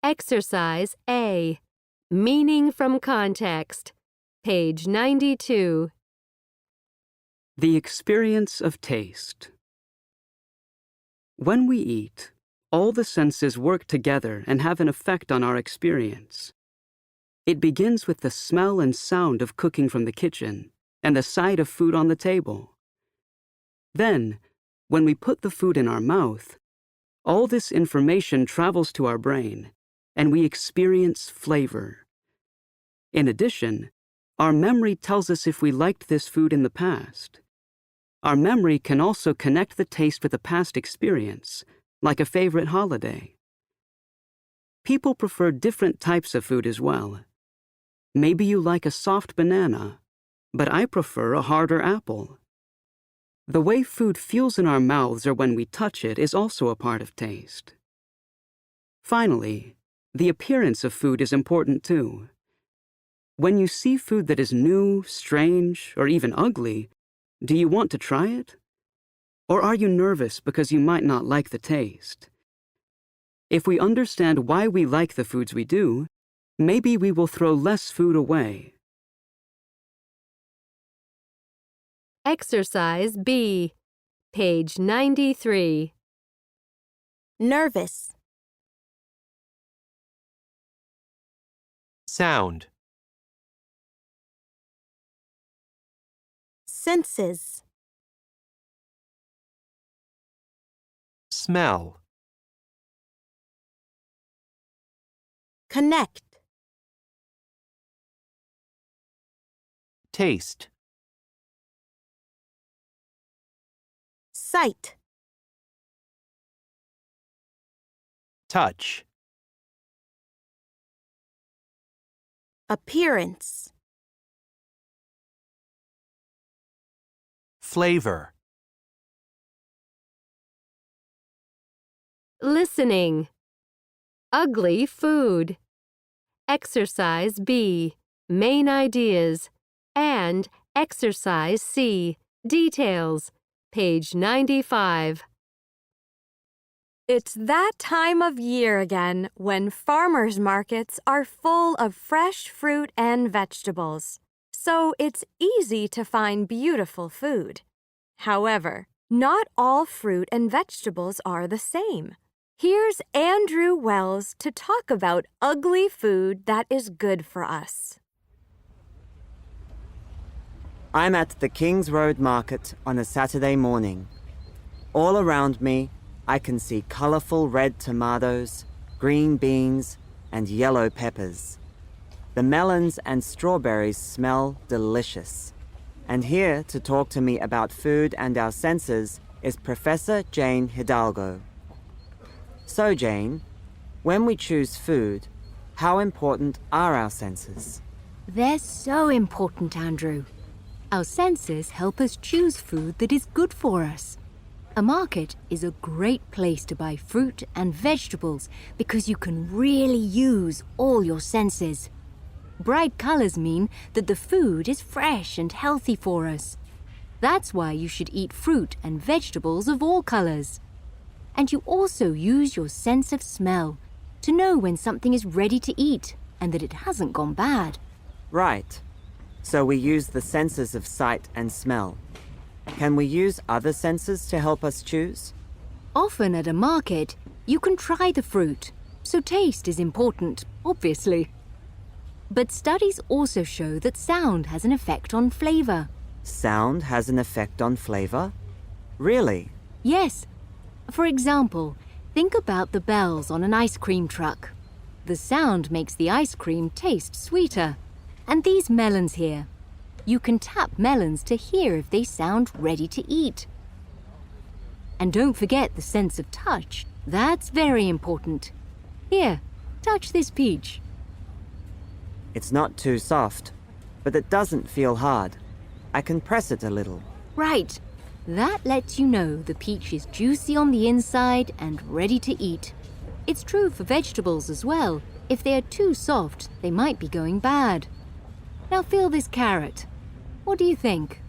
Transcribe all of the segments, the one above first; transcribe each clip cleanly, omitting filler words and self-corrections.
Exercise A. Meaning from context. Page 92. The experience of taste. When we eat, all the senses work together and have an effect on our experience. It begins with the smell and sound of cooking from the kitchen and the sight of food on the table. Then, when we put the food in our mouth, all this information travels to our brain, and we experience flavor. In addition, our memory tells us if we liked this food in the past. Our memory can also connect the taste with a past experience, like a favorite holiday. People prefer different types of food as well. Maybe you like a soft banana, but I prefer a harder apple. The way food feels in our mouths or when we touch it is also a part of taste. Finally, the appearance of food is important too. When you see food that is new, strange, or even ugly, do you want to try it? Or are you nervous because you might not like the taste? If we understand why we like the foods we do, maybe we will throw less food away. Exercise B. Page 93. Nervous. Sound. Senses. Smell. Connect. Taste. Sight. Touch. Appearance. Flavor. Listening. Ugly food. Exercise B. Main ideas. And Exercise C. Details. Page 95. It's that time of year again when farmers' markets are full of fresh fruit and vegetables. So it's easy to find beautiful food. However, not all fruit and vegetables are the same. Here's Andrew Wells to talk about ugly food that is good for us. I'm at the King's Road Market on a Saturday morning. All around me, I can see colorful red tomatoes, green beans, and yellow peppers. The melons and strawberries smell delicious. And here to talk to me about food and our senses is Professor Jane Hidalgo. So, Jane, when we choose food, how important are our senses? They're so important, Andrew. Our senses help us choose food that is good for us. A market is a great place to buy fruit and vegetables because you can really use all your senses. Bright colors mean that the food is fresh and healthy for us. That's why you should eat fruit and vegetables of all colors. And you also use your sense of smell to know when something is ready to eat and that it hasn't gone bad. Right. So we use the senses of sight and smell. Can we use other senses to help us choose? Often at a market, you can try the fruit, so taste is important, obviously. But studies also show that sound has an effect on flavor. Sound has an effect on flavor? Really? Yes. For example, think about the bells on an ice cream truck. The sound makes the ice cream taste sweeter. And these melons here. You can tap melons to hear if they sound ready to eat. And don't forget the sense of touch. That's very important. Here, touch this peach. It's not too soft, but it doesn't feel hard. I can press it a little. Right. That lets you know the peach is juicy on the inside and ready to eat. It's true for vegetables as well. If they are too soft, they might be going bad. Now feel this carrot. What do you think?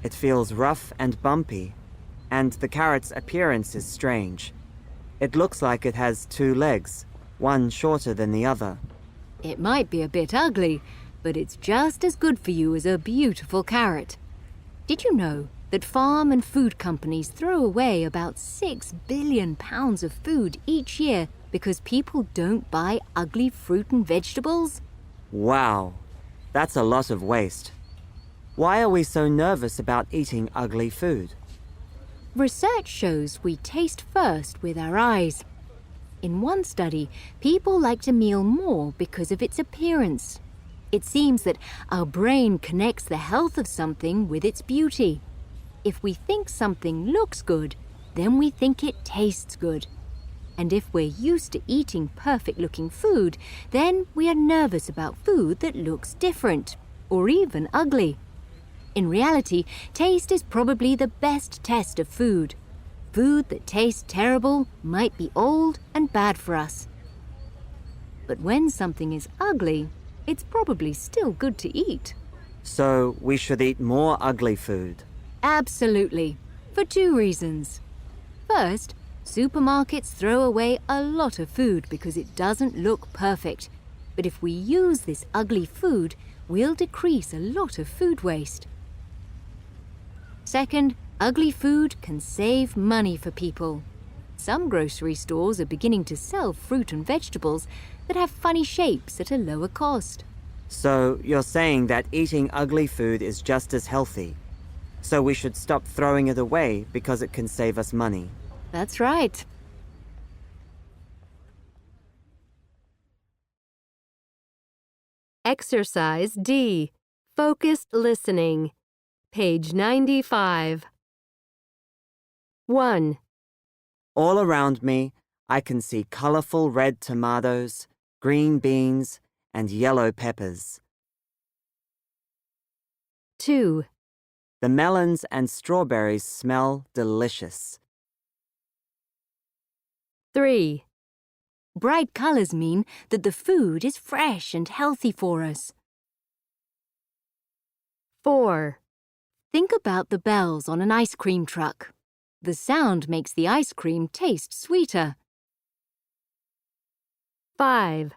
It feels rough and bumpy, and the carrot's appearance is strange. It looks like it has two legs. one shorter than the other. It might be a bit ugly, but it's just as good for you as a beautiful carrot. Did you know that farm and food companies throw away about 6 billion pounds of food each year because people don't buy ugly fruit and vegetables? Wow, that's a lot of waste. Why are we so nervous about eating ugly food? Research shows we taste first with our eyes. In one study, people liked a meal more because of its appearance. It seems that our brain connects the health of something with its beauty. If we think something looks good, then we think it tastes good. And if we're used to eating perfect-looking food, then we are nervous about food that looks different, or even ugly. In reality, taste is probably the best test of food. Food that tastes terrible might be old and bad for us. But when something is ugly, it's probably still good to eat. So we should eat more ugly food. Absolutely, for 2 reasons. First, supermarkets throw away a lot of food because it doesn't look perfect. But if we use this ugly food, we'll decrease a lot of food waste. Second, ugly food can save money for people. Some grocery stores are beginning to sell fruit and vegetables that have funny shapes at a lower cost. So you're saying that eating ugly food is just as healthy. So we should stop throwing it away because it can save us money. That's right. Exercise D. Focused listening. Page 95. 1. All around me, I can see colorful red tomatoes, green beans, and yellow peppers. 2. The melons and strawberries smell delicious. 3. Bright colors mean that the food is fresh and healthy for us. 4. Think about the bells on an ice cream truck. The sound makes the ice cream taste sweeter. 5.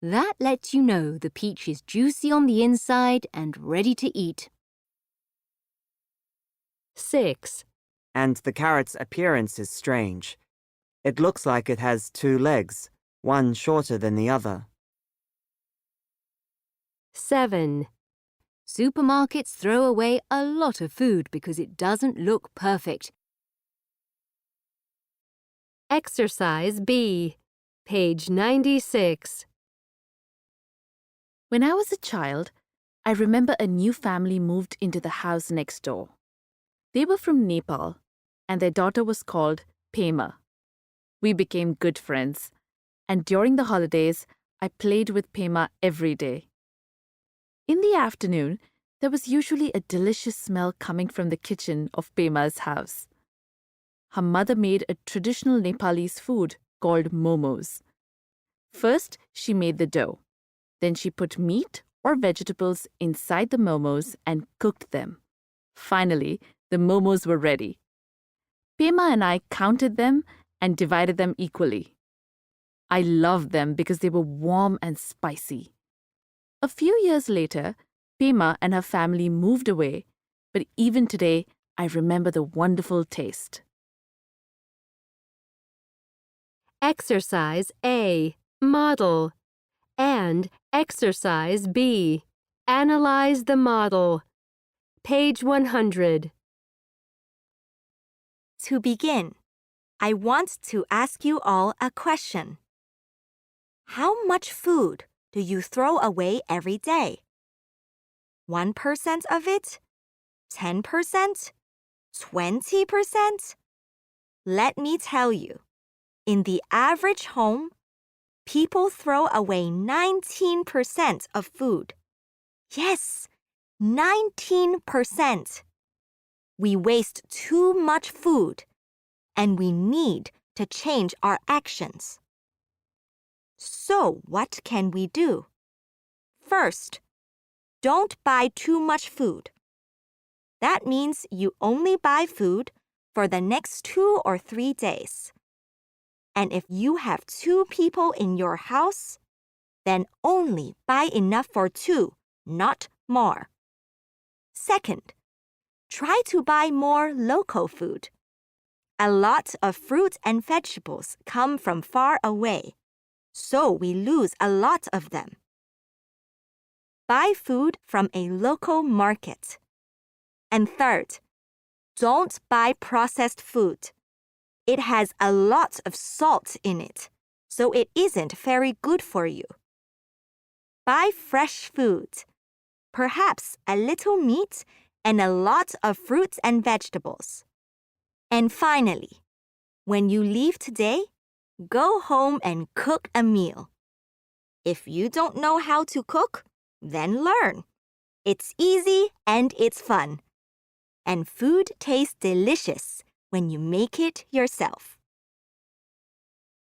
That lets you know the peach is juicy on the inside and ready to eat. 6. And the carrot's appearance is strange. It looks like it has 2 legs, one shorter than the other. 7. Supermarkets throw away a lot of food because it doesn't look perfect. Exercise B. Page 96. When I was a child, I remember a new family moved into the house next door. They were from Nepal, and their daughter was called Pema. We became good friends, and during the holidays, I played with Pema every day. In the afternoon, there was usually a delicious smell coming from the kitchen of Pema's house. Her mother made a traditional Nepalese food called momos. First, she made the dough. Then she put meat or vegetables inside the momos and cooked them. Finally, the momos were ready. Pema and I counted them and divided them equally. I loved them because they were warm and spicy. A few years later, Pema and her family moved away, but even today, I remember the wonderful taste. Exercise A. Model. And Exercise B. Analyze the model. Page 100. To begin, I want to ask you all a question. How much food do you throw away every day? 1% of it? 10%? 20%? Let me tell you, in the average home, people throw away 19% of food. Yes, 19%. We waste too much food, and we need to change our actions. So, what can we do? First, don't buy too much food. That means you only buy food for the next 2 or 3 days. And if you have 2 people in your house, then only buy enough for 2, not more. Second, try to buy more local food. A lot of fruit and vegetables come from far away, so we lose a lot of them. Buy food from a local market. And third, don't buy processed food. It has a lot of salt in it, so it isn't very good for you. Buy fresh food, perhaps a little meat and a lot of fruits and vegetables. And finally, when you leave today, go home and cook a meal. If you don't know how to cook, then learn. It's easy and it's fun. And food tastes delicious when you make it yourself.